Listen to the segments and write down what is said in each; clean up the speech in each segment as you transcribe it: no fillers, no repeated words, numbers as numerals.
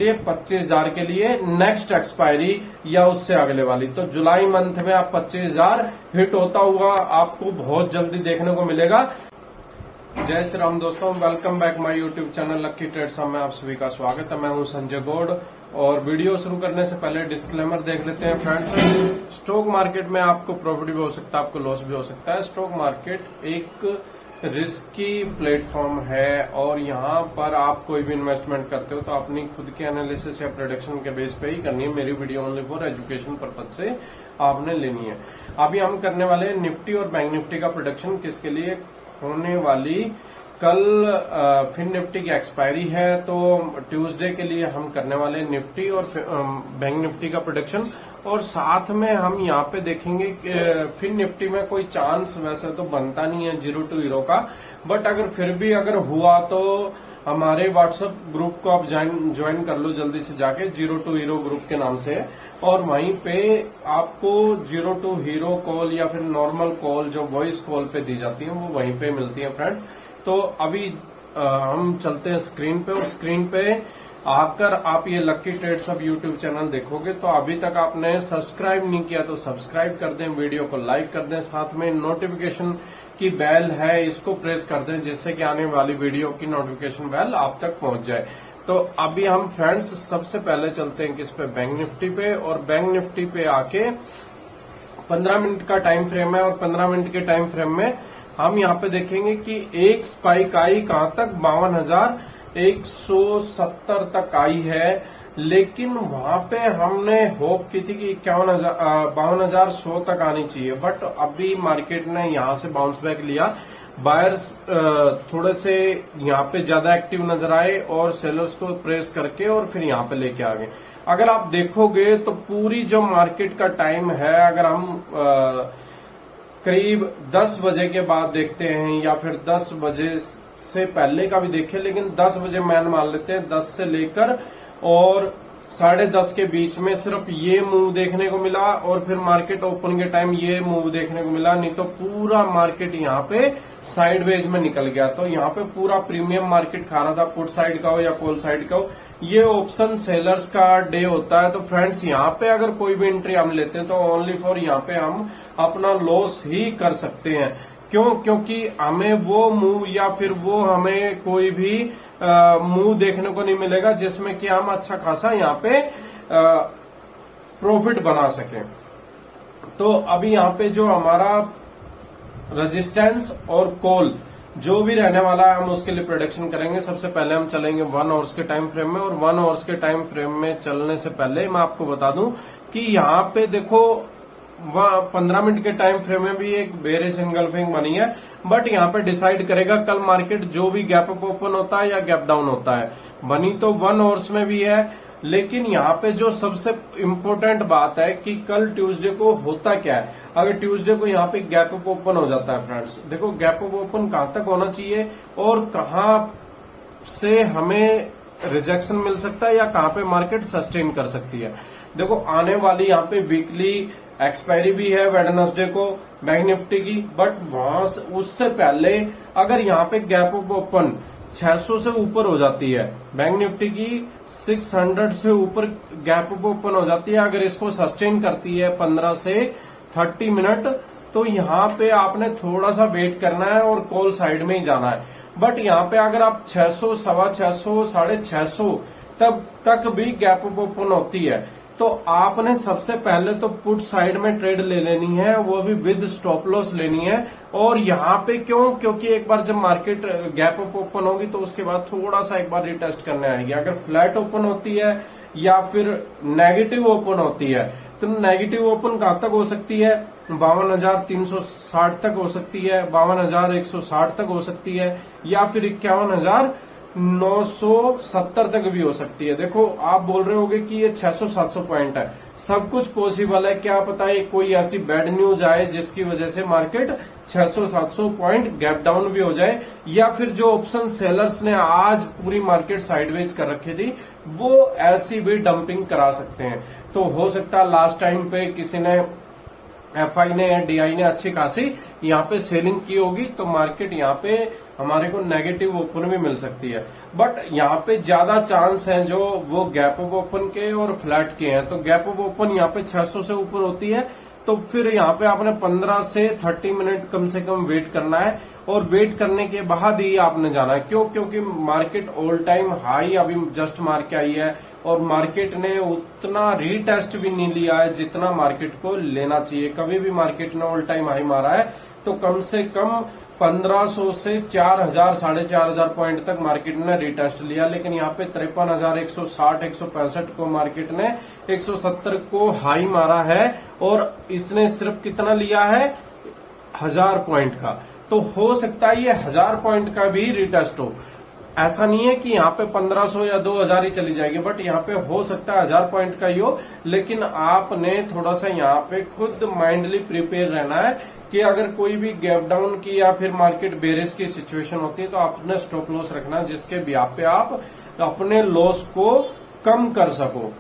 ये 25,000 के लिए नेक्स्ट एक्सपायरी या उससे अगले वाली। तो जुलाई मंथ में आप 25,000 हिट होता हुआ आपको बहुत जल्दी देखने को मिलेगा। जय श्री राम दोस्तों, welcome back my YouTube channel Lucky Trades में आप सभी का स्वागत है। मैं हूं संजय गौड़ और वीडियो शुरू करने से पहले डिस्क्लेमर देख लेते हैं फ्रेंड्स। स्टॉक मार्केट में आपको प्रॉफिट भी हो सकता है, आपको लॉस भी हो सकता है। स्टॉक मार्केट एक रिस्की प्लेटफॉर्म है और यहाँ पर आप कोई भी इन्वेस्टमेंट करते हो तो अपनी खुद के एनालिसिस या प्रोडक्शन के बेस पे ही करनी है। मेरी video only for education purpose से आपने लेनी है। अभी हम करने वाले हैं निफ्टी और बैंक निफ्टी का प्रोडक्शन, किसके लिए होने वाली कल फिन निफ्टी की एक्सपायरी है, तो ट्यूसडे के लिए हम करने वाले निफ्टी और बैंक निफ्टी का प्रोडक्शन। और साथ में हम यहाँ पे देखेंगे कि फिन निफ्टी में कोई चांस वैसे तो बनता नहीं है 0 to हीरो का, बट अगर फिर भी अगर हुआ तो हमारे व्हाट्सएप ग्रुप को आप ज्वाइन कर लो जल्दी से जाके, 0 to हीरो ग्रुप के नाम से। और वहीं पे आपको 0 to हीरो कॉल या फिर नॉर्मल कॉल जो वॉइस कॉल पे दी जाती है वो वहीं पे मिलती है फ्रेंड्स। तो अभी हम चलते हैं स्क्रीन पे, और स्क्रीन पे आकर आप ये लक्की ट्रेड्स अब यूट्यूब चैनल देखोगे तो अभी तक आपने सब्सक्राइब नहीं किया तो सब्सक्राइब कर दें, वीडियो को लाइक कर दें, साथ में नोटिफिकेशन की बेल है इसको प्रेस कर दें जिससे कि आने वाली वीडियो की नोटिफिकेशन बेल आप तक पहुंच जाए। तो अभी हम फ्रेंड्स सबसे पहले चलते हैं किस पे, बैंक निफ्टी पे। और बैंक निफ्टी पे आके 15 मिनट का टाइम फ्रेम है और 15 मिनट के टाइम फ्रेम में हम यहाँ पे देखेंगे कि एक स्पाइक आई कहां तक, 52,170 तक आई है। लेकिन वहां पे हमने होप की थी कि 52,100 तक आनी चाहिए, बट अभी मार्केट ने यहां से बाउंस बैक लिया। बायर्स थोड़े से यहाँ पे ज्यादा एक्टिव नजर आए और सेलर्स को प्रेस करके और फिर यहाँ पे लेके आ गए। अगर आप देखोगे तो पूरी जो मार्केट का टाइम है, अगर हम करीब 10 बजे के बाद देखते हैं या फिर 10 बजे से पहले का भी देखें, लेकिन 10 बजे मैन मान लेते हैं, 10 से लेकर और 10:30 के बीच में सिर्फ ये मूव देखने को मिला और फिर मार्केट ओपन के टाइम ये मूव देखने को मिला। नहीं तो पूरा मार्केट यहाँ पे साइडवेज में निकल गया। तो यहाँ पे पूरा प्रीमियम मार्केट खा रहा था, पुट साइड का हो या कॉल साइड का हो। ये ऑप्शन सेलर्स का डे होता है। तो फ्रेंड्स यहाँ पे अगर कोई भी एंट्री हम लेते हैं तो ओनली फॉर यहाँ पे हम अपना लॉस ही कर सकते हैं। क्यों? क्योंकि हमें वो मूव या फिर वो हमें कोई भी मूव देखने को नहीं मिलेगा जिसमें कि हम अच्छा खासा यहाँ पे प्रॉफिट बना सकें। तो अभी यहाँ पे जो हमारा रेजिस्टेंस और कॉल जो भी रहने वाला है हम उसके लिए प्रोडक्शन करेंगे। सबसे पहले हम चलेंगे 1 आवर्स के टाइम फ्रेम में, और 1 आवर्स के टाइम फ्रेम में चलने से पहले मैं आपको बता दूं कि यहाँ पे देखो 15 मिनट के टाइम फ्रेम में भी एक बेरिश एंगल्फिंग बनी है, बट यहाँ पे डिसाइड करेगा कल मार्केट जो भी गैप अप ओपन होता है या गैप डाउन होता है। बनी तो 1 आवर्स में भी है, लेकिन यहाँ पे जो सबसे इम्पोर्टेंट बात है कि कल ट्यूसडे को होता क्या है। अगर ट्यूसडे को यहाँ पे गैप अप ओपन हो जाता है फ्रेंड्स, देखो गैप अप ओपन कहां तक होना चाहिए और कहां से हमें रिजेक्शन मिल सकता है या कहां पे मार्केट सस्टेन कर सकती है। देखो आने वाली यहाँ पे वीकली एक्सपायरी भी है वेडनेसडे को बैंक निफ्टी की, बट वहां उससे पहले अगर यहाँ पे गैप अप ओपन 600 से ऊपर हो जाती है, बैंक निफ्टी की 600 से ऊपर गैप अप ओपन हो जाती है, अगर इसको सस्टेन करती है 15 से 30 मिनट, तो यहाँ पे आपने थोड़ा सा वेट करना है और कॉल साइड में ही जाना है। बट यहाँ पे अगर आप 600, 650, 650 तब तक भी गैप अप ओपन होती है तो आपने सबसे पहले तो पुट साइड में ट्रेड ले लेनी है, वो भी विद स्टॉप लॉस लेनी है। और यहाँ पे क्यों? क्योंकि एक बार जब मार्केट गैप अप ओपन होगी तो उसके बाद थोड़ा सा एक बार रिटेस्ट करने आएगी। अगर फ्लैट ओपन होती है या फिर नेगेटिव ओपन होती है तो नेगेटिव ओपन कहां तक हो सकती है, 52,360 तक हो सकती है, 52,160 तक हो सकती है, या फिर 51,970 तक भी हो सकती है। देखो आप बोल रहे होगे कि ये 600-700 पॉइंट है, सब कुछ पॉसिबल है। क्या पता है कोई ऐसी बैड न्यूज आए जिसकी वजह से मार्केट 600-700 पॉइंट गैप डाउन भी हो जाए, या फिर जो ऑप्शन सेलर्स ने आज पूरी मार्केट साइडवेज कर रखी थी वो ऐसी भी डंपिंग करा सकते हैं। तो हो सकता है लास्ट टाइम पे किसी ने एफआई ने डीआई ने अच्छी खासी यहाँ पे सेलिंग की होगी, तो मार्केट यहाँ पे हमारे को नेगेटिव ओपन भी मिल सकती है। बट यहाँ पे ज्यादा चांस है जो वो गैप अप ओपन के और फ्लैट के हैं। तो गैप अप ओपन यहाँ पे 600 से ऊपर होती है, तो फिर यहाँ पे आपने 15 से 30 मिनट कम से कम वेट करना है, और वेट करने के बाद ही आपने जाना है। क्यों? क्योंकि मार्केट ऑल टाइम हाई अभी जस्ट मार के आई है, और मार्केट ने उतना रीटेस्ट भी नहीं लिया है जितना मार्केट को लेना चाहिए। कभी भी मार्केट ने ऑल टाइम हाई मारा है तो कम से कम 1500 से 4000 4500 पॉइंट तक मार्केट ने रिटेस्ट लिया, लेकिन यहाँ पे 53,160 165 को मार्केट ने 170 को हाई मारा है, और इसने सिर्फ कितना लिया है? 1000 पॉइंट का। तो हो सकता है ये 1000 पॉइंट का भी रिटेस्ट हो। ऐसा नहीं है कि यहाँ पे 1500 या 2000 ही चली जाएगी, बट यहाँ पे हो सकता है 1000 पॉइंट का ही हो। लेकिन आपने थोड़ा सा यहाँ पे खुद माइंडली प्रिपेयर रहना है कि अगर कोई भी गैप डाउन की या फिर मार्केट बेरिश की सिचुएशन होती है तो आपने स्टॉप लॉस रखना है, जिसके ब्याह पे आप अपने लॉस को कम कर सको।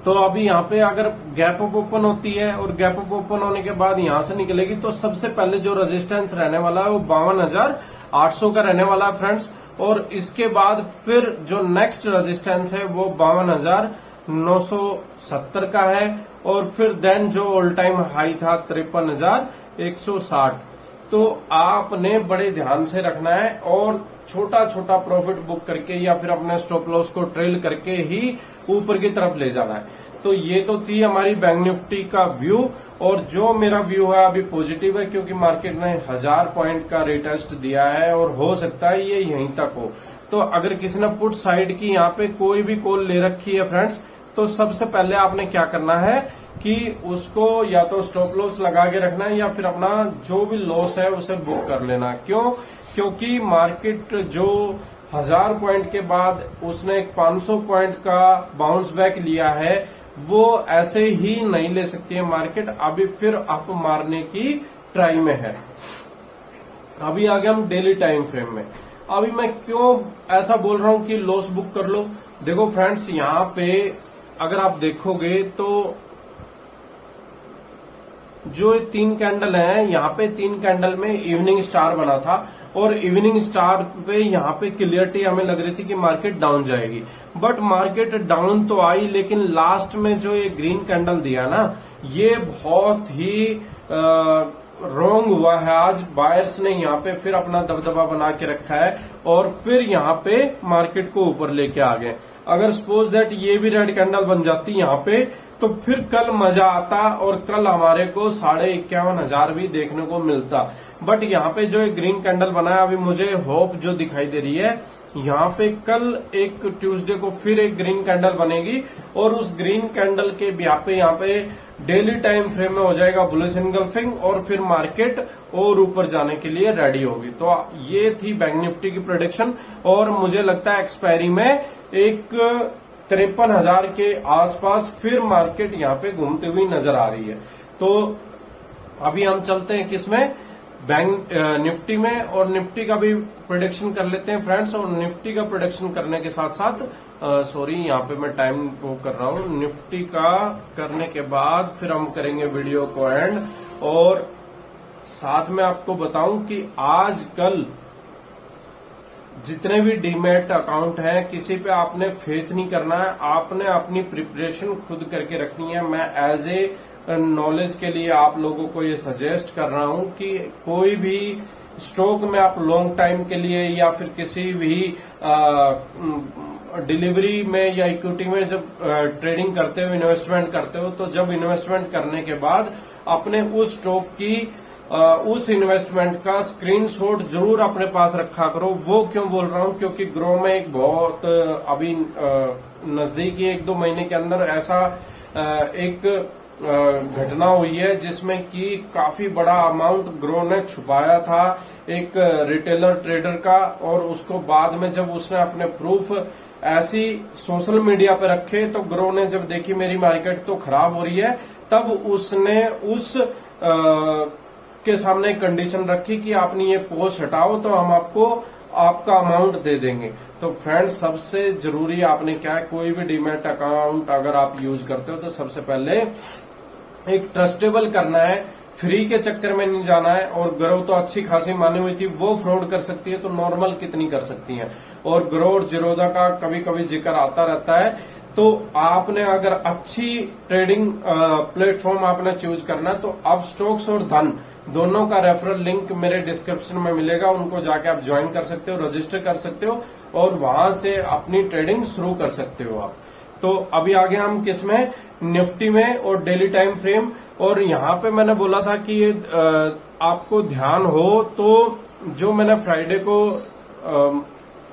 तो अभी यहाँ पे अगर गैप अप ओपन होती है और गैप अप ओपन होने के बाद यहाँ से निकलेगी, तो सबसे पहले जो रेजिस्टेंस रहने वाला है वो 52,800 का रहने वाला है फ्रेंड्स। और इसके बाद फिर जो नेक्स्ट रेजिस्टेंस है वो 52,970 का है, और फिर देन जो ऑल टाइम हाई था 53,160। तो आपने बड़े ध्यान से रखना है और छोटा छोटा प्रॉफिट बुक करके या फिर अपने स्टॉप लॉस को ट्रेल करके ही ऊपर की तरफ ले जाना है। तो ये तो थी हमारी बैंक निफ्टी का व्यू, और जो मेरा व्यू है अभी पॉजिटिव है, क्योंकि मार्केट ने 1000 पॉइंट का रिटेस्ट दिया है और हो सकता है ये यहीं तक हो। तो अगर किसी ने पुट साइड की यहाँ पे कोई भी कॉल ले रखी है फ्रेंड्स, तो सबसे पहले आपने क्या करना है कि उसको या तो स्टॉप लॉस लगा के रखना है या फिर अपना जो भी लॉस है उसे बुक कर लेना। क्यों? क्योंकि मार्केट जो 1000 पॉइंट के बाद उसने एक 500 पॉइंट का बाउंस बैक लिया है, वो ऐसे ही नहीं ले सकती है मार्केट। अभी फिर अप मारने की ट्राई में है। अभी आगे हम डेली टाइम फ्रेम में। अभी मैं क्यों ऐसा बोल रहा हूं कि लॉस बुक कर लो? देखो फ्रेंड्स, यहाँ पे अगर आप देखोगे तो जो 3 कैंडल है, यहाँ पे 3 कैंडल में इवनिंग स्टार बना था, और इवनिंग स्टार पे यहाँ पे क्लियरिटी हमें लग रही थी कि मार्केट डाउन जाएगी। बट मार्केट डाउन तो आई, लेकिन लास्ट में जो ये ग्रीन कैंडल दिया ना, ये बहुत ही रॉन्ग हुआ है। आज बायर्स ने यहाँ पे फिर अपना दबदबा बना के रखा है, और फिर यहाँ पे मार्केट को ऊपर लेके आ गए। अगर सपोज दैट ये भी रेड कैंडल बन जाती यहाँ पे, तो फिर कल मजा आता और कल हमारे को 51,500 भी देखने को मिलता। बट यहाँ पे जो एक ग्रीन कैंडल बना है, अभी मुझे होप जो दिखाई दे रही है, यहाँ पे कल एक ट्यूसडे को फिर एक ग्रीन कैंडल बनेगी, और उस ग्रीन कैंडल के यहाँ पे डेली टाइम फ्रेम में हो जाएगा बुलिश एनगल्फिंग, और फिर मार्केट और ऊपर जाने के लिए रेडी होगी। तो ये थी बैंक निफ्टी की प्रेडिक्शन, और मुझे लगता है एक्सपायरी में एक 53,000 के आसपास फिर मार्केट यहाँ पे घूमती हुई नजर आ रही है। तो अभी हम चलते हैं किसमें? बैंक निफ्टी में, और निफ्टी का भी प्रोडिक्शन कर लेते हैं फ्रेंड्स। और निफ्टी का प्रोडिक्शन करने के साथ साथ सॉरी, यहाँ पे मैं टाइम वो कर रहा हूँ। निफ्टी का करने के बाद फिर हम करेंगे वीडियो को एंड, और साथ में आपको बताऊं कि आजकल जितने भी डीमैट अकाउंट हैं, किसी पे आपने फेथ नहीं करना है, आपने अपनी प्रिपरेशन खुद करके रखनी है। मैं एज ए नॉलेज के लिए आप लोगों को ये सजेस्ट कर रहा हूं कि कोई भी स्टॉक में आप लॉन्ग टाइम के लिए या फिर किसी भी डिलीवरी में या इक्विटी में जब ट्रेडिंग करते हो, इन्वेस्टमेंट करते हो, तो जब इन्वेस्टमेंट करने के बाद अपने उस स्टॉक की उस इन्वेस्टमेंट का स्क्रीनशॉट जरूर अपने पास रखा करो। वो क्यों बोल रहा हूं? क्योंकि ग्रो में एक बहुत अभी नजदीकी 1-2 महीने के अंदर ऐसा एक घटना हुई है जिसमें कि काफी बड़ा अमाउंट ग्रो ने छुपाया था एक रिटेलर ट्रेडर का, और उसको बाद में जब उसने अपने प्रूफ ऐसी सोशल मीडिया पे रखे, तो ग्रो ने जब देखी मेरी मार्केट तो खराब हो रही है, तब उसने उस के सामने एक कंडीशन रखी कि आपने ये पोस्ट हटाओ तो हम आपको आपका अमाउंट दे देंगे। तो फ्रेंड्स, सबसे जरूरी आपने क्या है, कोई भी डीमैट अकाउंट अगर आप यूज करते हो तो सबसे पहले एक ट्रस्टेबल करना है, फ्री के चक्कर में नहीं जाना है। और ग्रो तो अच्छी खासी मानी हुई थी, वो फ्रॉड कर सकती है तो नॉर्मल कितनी कर सकती है। और ग्रो और जीरोधा का कभी कभी जिक्र आता रहता है। तो आपने अगर अच्छी ट्रेडिंग प्लेटफॉर्म आपने चूज करना है तो अपस्टॉक्स और धन दोनों का रेफरल लिंक मेरे डिस्क्रिप्शन में मिलेगा, उनको जाके आप ज्वाइन कर सकते हो, रजिस्टर कर सकते हो और वहां से अपनी ट्रेडिंग शुरू कर सकते हो आप। तो अभी आगे हम किसमें, निफ्टी में और डेली टाइम फ्रेम। और यहाँ पे मैंने बोला था कि आपको ध्यान हो तो जो मैंने फ्राइडे को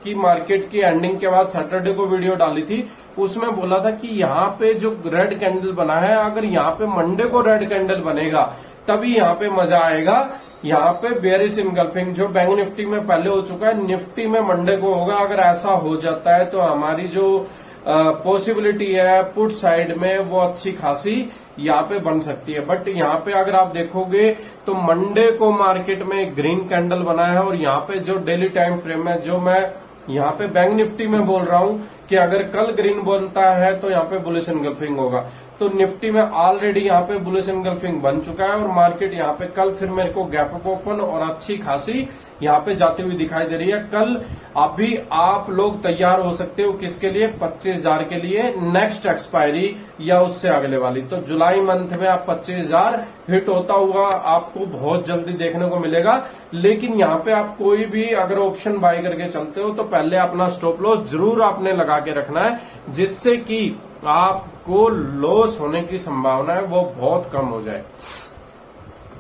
की मार्केट की एंडिंग के बाद सैटरडे को वीडियो डाली थी, उसमें बोला था कि यहाँ पे जो रेड कैंडल बना है, अगर यहाँ पे मंडे को रेड कैंडल बनेगा तभी यहाँ पे मजा आएगा। यहाँ पे बेयरिश इनगल्फिंग जो बैंक निफ्टी में पहले हो चुका है, निफ्टी में मंडे को होगा। अगर ऐसा हो जाता है तो हमारी जो पॉसिबिलिटी है पुट साइड में वो अच्छी खासी यहाँ पे बन सकती है। बट यहाँ पे अगर आप देखोगे तो मंडे को मार्केट में ग्रीन कैंडल बना है और यहाँ पे जो डेली टाइम फ्रेम है, जो मैं यहाँ पे बैंक निफ्टी में बोल रहा हूँ कि अगर कल ग्रीन बनता है तो यहाँ पे बुलिश एनगल्फिंग होगा। तो निफ्टी में ऑलरेडी यहाँ पे बुलिश एनगल्फिंग बन चुका है और मार्केट यहाँ पे कल फिर मेरे को गैप अप ओपन और अच्छी खासी यहाँ पे जाती हुई दिखाई दे रही है। कल अभी आप लोग तैयार हो सकते हो किसके लिए, 25,000 के लिए, नेक्स्ट एक्सपायरी या उससे अगले वाली। तो जुलाई मंथ में आप 25,000 हिट होता हुआ आपको बहुत जल्दी देखने को मिलेगा। लेकिन यहाँ पे आप कोई भी अगर ऑप्शन बाय करके चलते हो तो पहले अपना स्टॉप लॉस जरूर आपने लगा के रखना है, जिससे कि आपको लॉस होने की संभावना है वो बहुत कम हो जाए।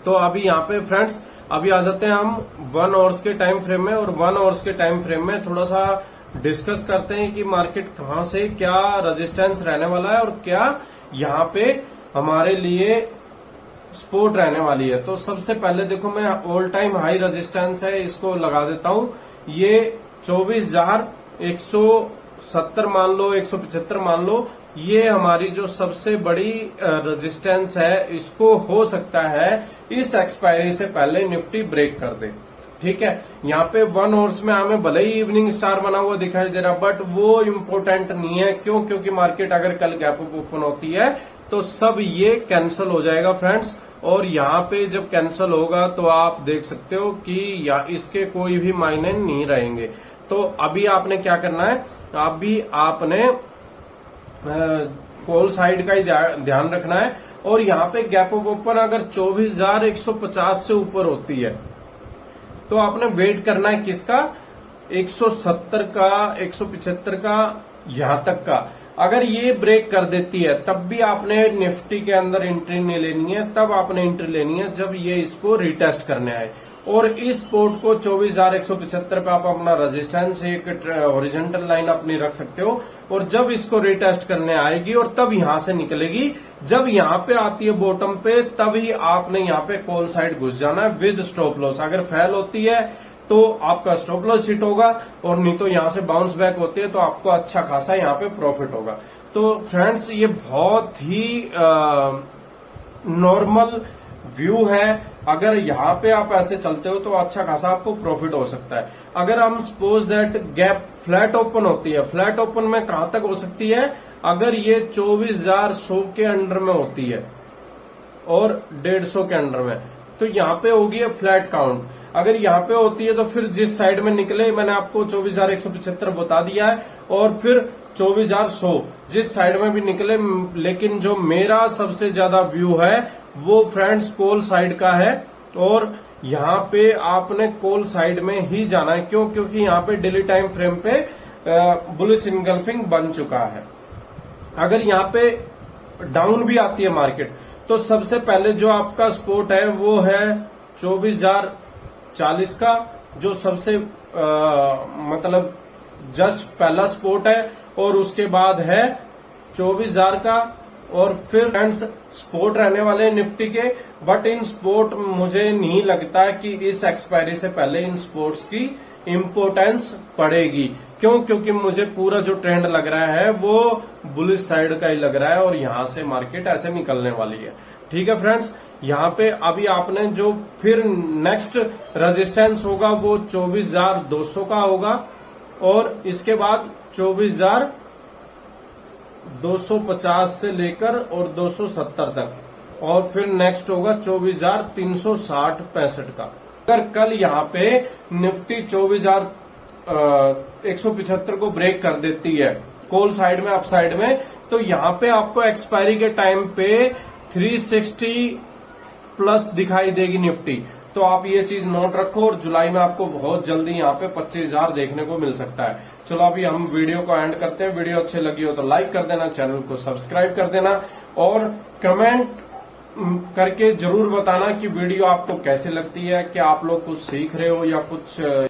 तो अभी यहाँ पे फ्रेंड्स अभी आ जाते हैं हम 1 आवर्स के टाइम फ्रेम में। और 1 आवर्स के टाइम फ्रेम में थोड़ा सा डिस्कस करते हैं कि मार्केट कहां से क्या रेजिस्टेंस रहने वाला है और क्या यहाँ पे हमारे लिए सपोर्ट रहने वाली है। तो सबसे पहले देखो, मैं ऑल टाइम हाई रेजिस्टेंस है इसको लगा देता हूं। ये 24,170 मान लो, 175 मान लो, ये हमारी जो सबसे बड़ी रेजिस्टेंस है। इसको हो सकता है इस एक्सपायरी से पहले निफ्टी ब्रेक कर दे। ठीक है, यहाँ पे 1 आवर्स में हमें भले ही इवनिंग स्टार बना हुआ दिखाई दे रहा, बट वो इम्पोर्टेंट नहीं है। क्यों? क्योंकि मार्केट अगर कल गैप अप ओपन होती है तो सब ये कैंसिल हो जाएगा फ्रेंड्स। और यहाँ पे जब कैंसिल होगा तो आप देख सकते हो कि या इसके कोई भी मायने नहीं रहेंगे। तो अभी आपने क्या करना है, अभी आपने कॉल साइड का ही ध्यान रखना है। और यहाँ पे गैप अप ओपन अगर 24,150 से ऊपर होती है तो आपने वेट करना है किसका, 170 का, 175 का, यहां तक का। अगर ये ब्रेक कर देती है तब भी आपने निफ्टी के अंदर एंट्री नहीं लेनी है, तब आपने एंट्री लेनी है जब ये इसको रिटेस्ट करने आए। और इस पोर्ट को 24,175 पे आप अपना रेजिस्टेंस एक हॉरिजॉन्टल लाइन अपनी रख सकते हो। और जब इसको रिटेस्ट करने आएगी और तब यहां से निकलेगी, जब यहां पे आती है बॉटम पे, तभी आपने यहां पे कॉल साइड घुस जाना है विद स्टॉप लॉस। अगर फेल होती है तो आपका स्टॉप लॉस हिट होगा और नहीं तो यहां से बाउंस बैक होती है तो आपको अच्छा खासा यहां पे प्रॉफिट होगा। तो फ्रेंड्स ये बहुत ही नॉर्मल व्यू है। अगर यहाँ पे आप ऐसे चलते हो तो अच्छा खासा आपको प्रॉफिट हो सकता है। अगर हम suppose that gap flat open होती है, फ्लैट ओपन में कहां तक हो सकती है, अगर ये 24,100 के अंडर में होती है और 150 के अंडर में, तो यहाँ पे होगी फ्लैट काउंट। अगर यहाँ पे होती है तो फिर जिस साइड में निकले, मैंने आपको 24,175 बता दिया है, और फिर 24,100 जिस साइड में भी निकले। लेकिन जो मेरा सबसे ज्यादा व्यू है वो फ्रेंड्स कॉल साइड का है और यहाँ पे आपने कॉल साइड में ही जाना है। क्यों? क्योंकि यहाँ पे डेली टाइम फ्रेम पे बुलिश इनगल्फिंग बन चुका है। अगर यहाँ पे डाउन भी आती है मार्केट तो सबसे पहले जो आपका सपोर्ट है वो है 24,040 का, जो सबसे मतलब जस्ट पहला सपोर्ट है। और उसके बाद है 24,000 का, और फिर फ्रेंड्स सपोर्ट रहने वाले हैं निफ्टी के। बट इन सपोर्ट मुझे नहीं लगता कि इस एक्सपायरी से पहले इन सपोर्ट्स की इम्पोर्टेंस पड़ेगी। क्यों? क्योंकि मुझे पूरा जो ट्रेंड लग रहा है वो बुलिश साइड का ही लग रहा है और यहां से मार्केट ऐसे निकलने वाली है। ठीक है फ्रेंड्स, यहाँ पे अभी आपने जो फिर नेक्स्ट रेजिस्टेंस होगा वो 24,200 का होगा और इसके बाद 24,250 से लेकर और 270 तक, और फिर नेक्स्ट होगा 24,360-65 का। अगर कल यहाँ पे निफ्टी 24,175 को ब्रेक कर देती है कॉल साइड में, अप साइड में, तो यहाँ पे आपको एक्सपायरी के टाइम पे 360 प्लस दिखाई देगी निफ्टी। तो आप ये चीज नोट रखो और जुलाई में आपको बहुत जल्दी यहाँ पे 25,000 देखने को मिल सकता है। चलो अभी हम वीडियो को एंड करते हैं। वीडियो अच्छी लगी हो तो लाइक कर देना, चैनल को सब्सक्राइब कर देना और कमेंट करके जरूर बताना कि वीडियो आपको कैसे लगती है, क्या आप लोग कुछ सीख रहे हो या कुछ